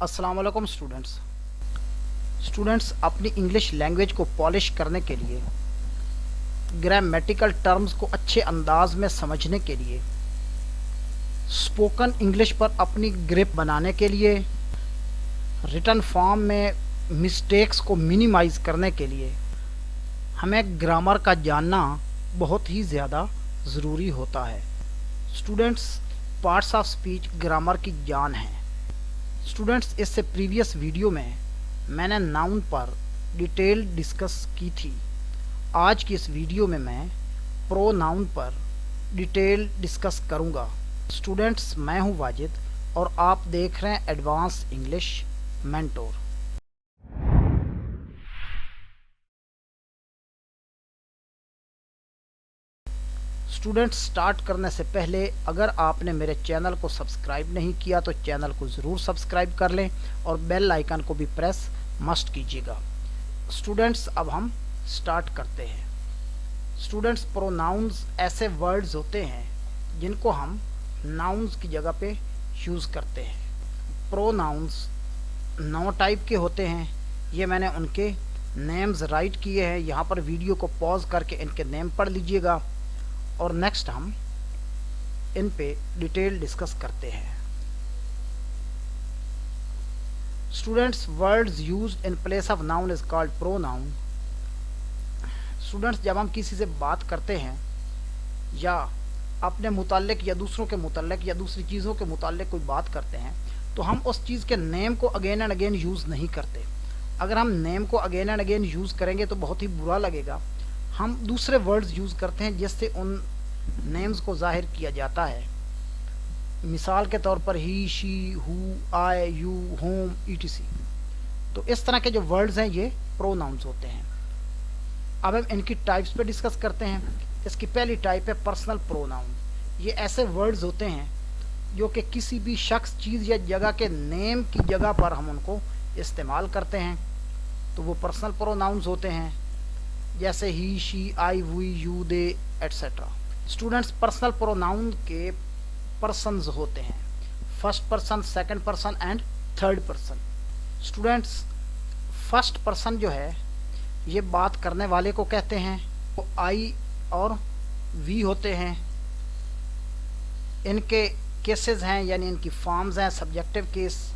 अस्सलाम वालेकुम स्टूडेंट्स अपनी इंग्लिश लैंग्वेज को पॉलिश करने के लिए, ग्रामेटिकल टर्म्स को अच्छे अंदाज में समझने के लिए, स्पोकन इंग्लिश पर अपनी ग्रिप बनाने के लिए, रिटन फॉर्म में मिस्टेक्स को मिनिमाइज करने के लिए हमें ग्रामर का जानना बहुत ही ज़्यादा ज़रूरी होता है। Students, parts of speech grammar की जान है। स्टूडेंट्स, इससे प्रीवियस वीडियो में मैंने नाउन पर डिटेल डिस्कस की थी। आज की इस वीडियो में मैं प्रोनाउन पर डिटेल डिस्कस करूंगा। स्टूडेंट्स, मैं हूं वाजिद और आप देख रहे हैं advance English mentor. Students, start करने से पहले अगर आपने मेरे चैनल को सब्सक्राइब नहीं किया तो चैनल को ज़रूर सब्सक्राइब कर लें और बेल आइकन को भी प्रेस मस्ट कीजिएगा। स्टूडेंट्स, अब हम स्टार्ट करते हैं। स्टूडेंट्स, प्रोनाउंस ऐसे वर्ड्स होते हैं जिनको हम नाउन्स की जगह पे यूज़ करते हैं। प्रोनाउंस 9 टाइप के होते हैं। ये मैंने उनके नेम्स राइट किए हैं। यहाँ पर वीडियो को पॉज करके इनके नेम पढ़ लीजिएगा और नेक्स्ट हम इन पे डिटेल डिस्कस करते हैं। Students, words used in place of noun is called pronoun. Students, जब हम किसी से बात करते हैं या अपने मुताल्लिक या दूसरों के मुताल्लिक या दूसरी चीज़ों के मुताल्लिक कोई बात करते हैं तो हम उस चीज़ के नेम को अगेन एंड अगेन यूज़ नहीं करते। अगर हम नेम को अगेन एंड अगेन यूज़ करेंगे तो बहुत ही बुरा लगेगा। हम दूसरे वर्ड्स यूज़ करते हैं जिससे उन नेम्स को जाहिर किया जाता है। मिसाल के तौर पर he, she, who, I, you, home, E T C. तो इस तरह के जो वर्ड्स हैं ये प्रोनाउंस होते हैं। अब हम इनकी टाइप्स पे डिस्कस करते हैं। इसकी पहली टाइप है पर्सनल प्रोनाउन। ये ऐसे वर्ड्स होते हैं जो कि किसी भी शख्स, चीज़ या जगह के नेम की जगह पर हम उनको इस्तेमाल करते हैं तो वो पर्सनल प्रोनाउंस होते हैं, जैसे he, she, I, we, you, they et cetera. Students, personal pronoun के पर्सन्स होते हैं, first person, second person and third person. Students, first person जो है ये बात करने वाले को कहते हैं। वो आई और वी होते हैं। इनके केसेस हैं यानी इनकी फॉर्म्स हैं सब्जेक्टिव केस।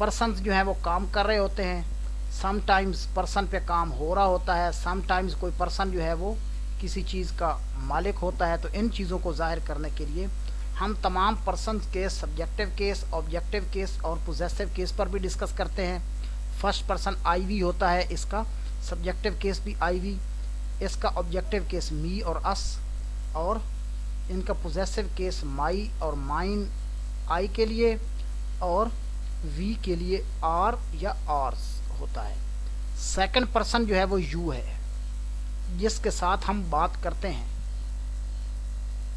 पर्सन्स जो हैं वो काम कर रहे होते हैं। समटाइम्स पर्सन पे काम हो रहा होता है, समटाइम्स कोई पर्सन जो है वो किसी चीज़ का मालिक होता है। तो इन चीज़ों को जाहिर करने के लिए हम तमाम person case, subjective case, objective case और पोजेसिव केस पर भी डिस्कस करते हैं। फर्स्ट पर्सन आई वी होता है, इसका सब्जेक्टिव केस भी आई वी, इसका ऑब्जेक्टिव केस मी और अस, और इनका पोजेसिव केस माई और माइन आई के लिए, और वी के लिए आर या आर्स होता है। सेकंड पर्सन जो है वो यू है, जिसके साथ हम बात करते हैं।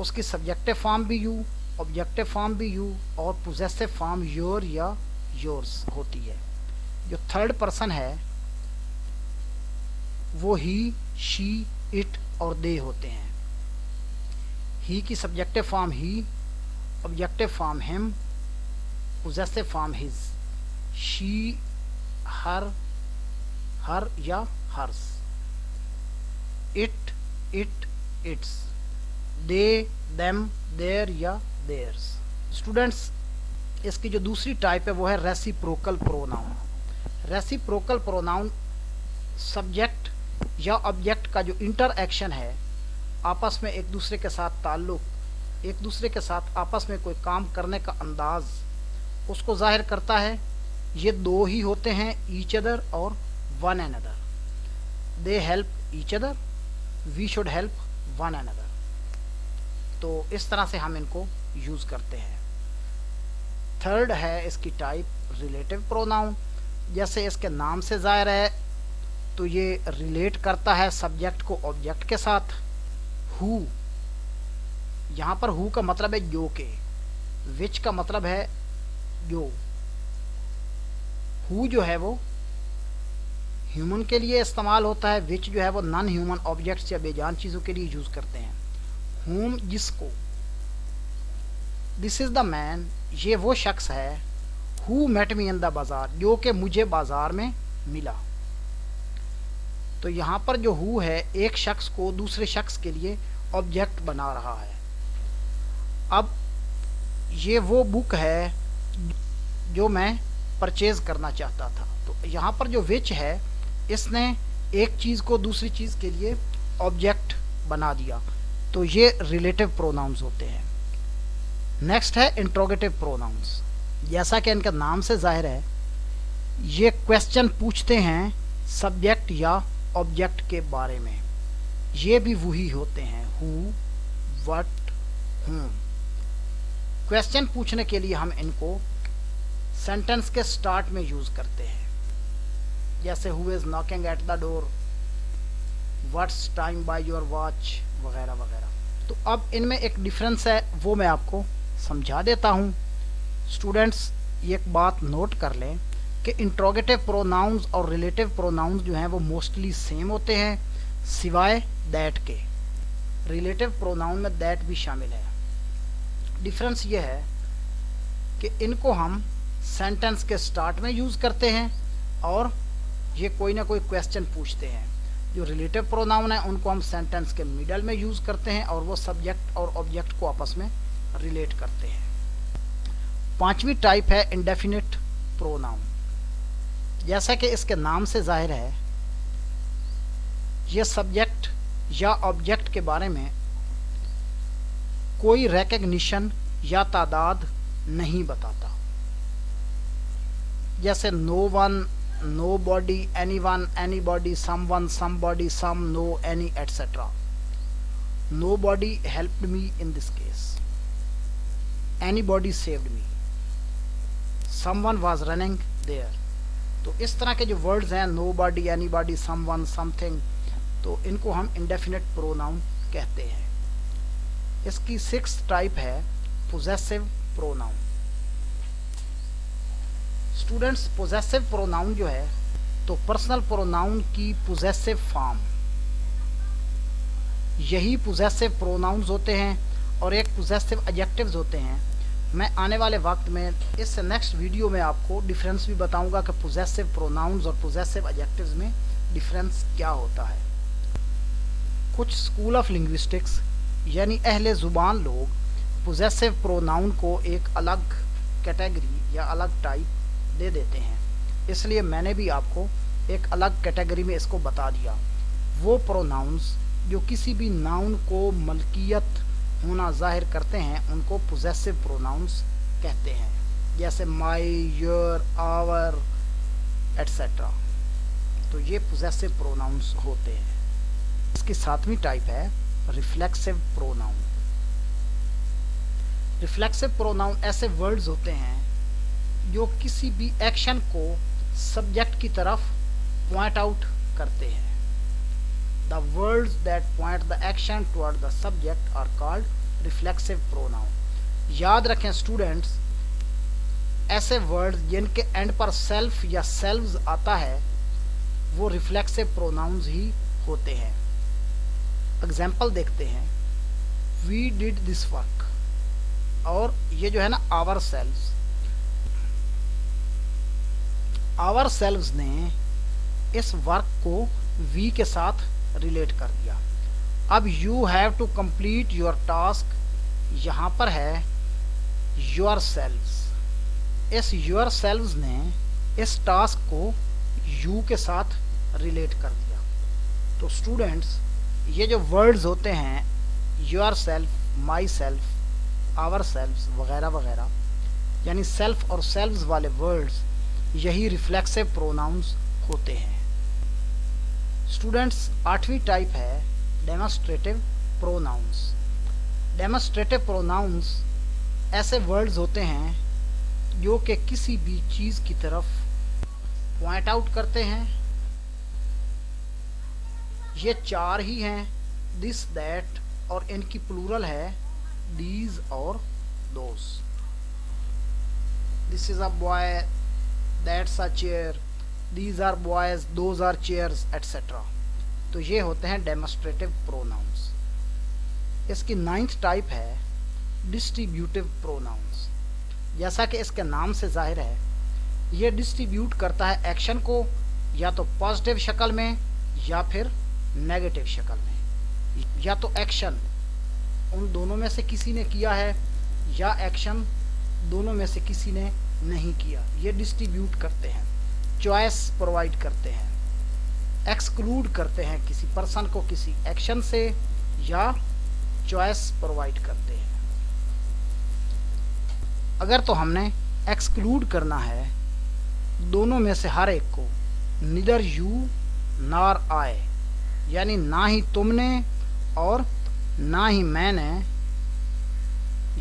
उसकी सब्जेक्टिव फॉर्म भी यू, ऑब्जेक्टिव फॉर्म भी यू और पोजेसिव फॉर्म योर या योर्स होती है। जो थर्ड पर्सन है वो ही, शी, इट और दे होते हैं। ही की subjective form he, objective form him, possessive form his. She, her, her या hers. It, it, its. They, them, their या देयर्स। स्टूडेंट्स, इसकी जो दूसरी टाइप है वो है reciprocal pronoun. Reciprocal pronoun subject या ऑब्जेक्ट का जो इंटरएक्शन है, आपस में एक दूसरे के साथ ताल्लुक, एक दूसरे के साथ आपस में कोई काम करने का अंदाज, उसको जाहिर करता है। ये दो ही होते हैं, ईच अदर और one another. They help each other, we should help one another. तो इस तरह से हम इनको यूज़ करते हैं। थर्ड है इसकी टाइप रिलेटिव प्रोनाउन। जैसे इसके नाम से जाहिर है तो ये रिलेट करता है सब्जेक्ट को ऑब्जेक्ट के साथ। हु, यहाँ पर हु का मतलब है जो के, विच का मतलब है जो। हु जो है वो ह्यूमन के लिए इस्तेमाल होता है, विच जो है वो नॉन ह्यूमन ऑब्जेक्ट्स या बेजान चीज़ों के लिए यूज़ करते हैं। हुम, जिसको। दिस इज़ द मैन, ये वो शख्स है। Who met me in the बाजार, जो कि मुझे बाजार में मिला। तो यहाँ पर जो हु है एक शख्स को दूसरे शख्स के लिए ऑब्जेक्ट बना रहा है। अब ये वो बुक है जो मैं परचेज करना चाहता था। तो यहाँ पर जो विच है इसने एक चीज़ को दूसरी चीज़ के लिए ऑब्जेक्ट बना दिया। तो ये रिलेटिव प्रोनाउंस होते हैं। नेक्स्ट है इंट्रोगेटिव प्रोनाउंस। जैसा कि इनका नाम से जाहिर है ये क्वेश्चन पूछते हैं सब्जेक्ट या ऑब्जेक्ट के बारे में। ये भी वही होते हैं, हु, व्हाट, हुम। क्वेश्चन पूछने के लिए हम इनको सेंटेंस के स्टार्ट में यूज करते हैं, जैसे who is knocking at the door, what's time by your watch, वगैरह वगैरह। तो अब इनमें एक डिफरेंस है, वो मैं आपको समझा देता हूँ। स्टूडेंट्स ये एक बात नोट कर लें कि इंट्रोगेटिव प्रोनाउंस और रिलेटिव प्रोनाउंस जो हैं वो मोस्टली सेम होते हैं, सिवाय दैट के। रिलेटिव प्रोनाउन में दैट भी शामिल है। डिफरेंस ये है कि इनको हम सेंटेंस के स्टार्ट में यूज़ करते हैं और ये कोई ना कोई क्वेश्चन पूछते हैं। जो रिलेटिव प्रोनाउन है उनको हम सेंटेंस के मिडल में यूज़ करते हैं और वो सब्जेक्ट और ऑब्जेक्ट को आपस में रिलेट करते हैं। पांचवी टाइप है इंडेफिनिट प्रोनाउन। जैसा कि इसके नाम से जाहिर है ये सब्जेक्ट या ऑब्जेक्ट के बारे में कोई रिकॉग्निशन या तादाद नहीं बताता। जैसे no one, nobody, anyone, anybody, someone, somebody, some, no, any, etcetera. Nobody helped me in this case, anybody saved me, someone was running there. तो इस तरह के जो words हैं nobody, anybody, someone, something, तो इनको हम indefinite pronoun कहते हैं। इसकी 6th टाइप है possessive pronoun. Students possessive pronoun जो है तो पर्सनल प्रोनाउन की पोजेसिव फॉर्म, यही पोजेसिव प्रोनाउंस होते हैं और एक पोजेसिव एडजेक्टिव्स होते हैं। मैं आने वाले वक्त में इस नेक्स्ट वीडियो में आपको डिफरेंस भी बताऊंगा कि पोजेसिव प्रोनाउंस और पोजेसिव एडजेक्टिव्स में डिफरेंस क्या होता है। कुछ स्कूल ऑफ लिंग्विस्टिक्स यानी अहले ज़ुबान लोग पोजेसिव प्रोनाउन को एक अलग कैटेगरी या अलग टाइप दे देते हैं, इसलिए मैंने भी आपको एक अलग कैटेगरी में इसको बता दिया। वो प्रोनाउंस जो किसी भी नाउन को मलकियत होना जाहिर करते हैं उनको पोजेसिव प्रोनाउंस कहते हैं, जैसे माई, योर, आवर, एटसेट्रा। तो ये पोजेसिव प्रोनाउंस होते हैं। इसकी 7वीं टाइप है रिफ्लेक्सिव प्रोनाउन। रिफ्लेक्सिव प्रोनाउन ऐसे वर्ड्स होते हैं जो किसी भी एक्शन को सब्जेक्ट की तरफ पॉइंट आउट करते हैं। The words that point the action toward the subject are called reflexive pronoun. याद रखें स्टूडेंट्स, ऐसे वर्ड्स जिनके एंड पर सेल्फ या सेल्व्स आता है वो रिफ्लेक्सिव प्रोनाउंस ही होते हैं। एग्जाम्पल देखते हैं, वी डिड दिस वर्क, और ये जो है ना आवर सेल्व्स, आवर सेल्व्स ने इस वर्क को वी के साथ रिलेट कर दिया। अब you have to complete your task, यहाँ पर है योर सेल्व्स। इस योर सेल्व्स ने इस टास्क को यू के साथ रिलेट कर दिया। तो स्टूडेंट्स ये जो वर्ड्स होते हैं yourself, myself, ourselves वगैरह वगैरह, यानी सेल्फ और सेल्व्स वाले वर्ड्स यही रिफ्लेक्सिव प्रोनाउंस होते हैं। स्टूडेंट्स 8वीं टाइप है डेमोस्ट्रेटिव प्रोनाउंस। डेमोस्ट्रेटिव प्रोनाउंस ऐसे वर्ड्स होते हैं जो कि किसी भी चीज़ की तरफ पॉइंट आउट करते हैं। ये 4 ही हैं, दिस, दैट, और इनकी प्लूरल है दीज और those. This is a boy, that's a chair, these are boys, those are chairs, etc. तो ये होते हैं डेमोस्ट्रेटिव प्रोनाउंस। इसकी 9th टाइप है डिस्ट्रीब्यूटिव प्रोनाउंस। जैसा कि इसके नाम से जाहिर है ये डिस्ट्रीब्यूट करता है एक्शन को या तो पॉजिटिव शक्ल में या फिर नेगेटिव शक्ल में। या तो एक्शन उन दोनों में से किसी ने किया है या एक्शन दोनों में से किसी ने नहीं किया। ये डिस्ट्रीब्यूट करते हैं, चॉइस प्रोवाइड करते हैं, एक्सक्लूड करते हैं किसी पर्सन को किसी एक्शन से या चॉइस प्रोवाइड करते हैं। अगर तो हमने एक्सक्लूड करना है दोनों में से हर एक को, निदर यू नॉर आई, यानी ना ही तुमने और ना ही मैंने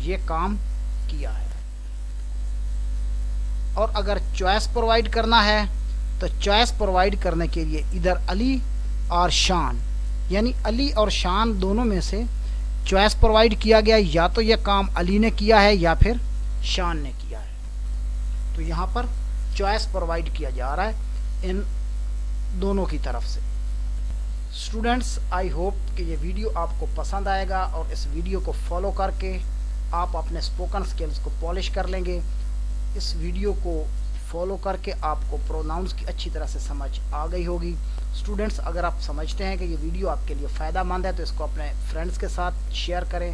ये काम किया है। और अगर चॉइस प्रोवाइड करना है तो चॉइस प्रोवाइड करने के लिए इधर अली और शान, यानी अली और शान दोनों में से चॉइस प्रोवाइड किया गया, या तो यह काम अली ने किया है या फिर शान ने किया है। तो यहाँ पर चॉइस प्रोवाइड किया जा रहा है इन दोनों की तरफ से। स्टूडेंट्स, आई होप कि ये वीडियो आपको पसंद आएगा और इस वीडियो को फॉलो करके आप अपने स्पोकन स्किल्स को पॉलिश कर लेंगे। इस वीडियो को फॉलो करके आपको प्रोनाउंस की अच्छी तरह से समझ आ गई होगी। स्टूडेंट्स, अगर आप समझते हैं कि ये वीडियो आपके लिए फ़ायदेमंद है तो इसको अपने फ्रेंड्स के साथ शेयर करें।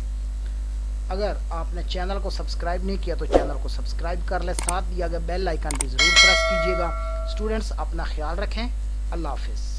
अगर आपने चैनल को सब्सक्राइब नहीं किया तो चैनल को सब्सक्राइब कर लें, साथ दिया गया बेल आइकन भी ज़रूर प्रेस कीजिएगा। स्टूडेंट्स, अपना ख्याल रखें। अल्लाह हाफिज़।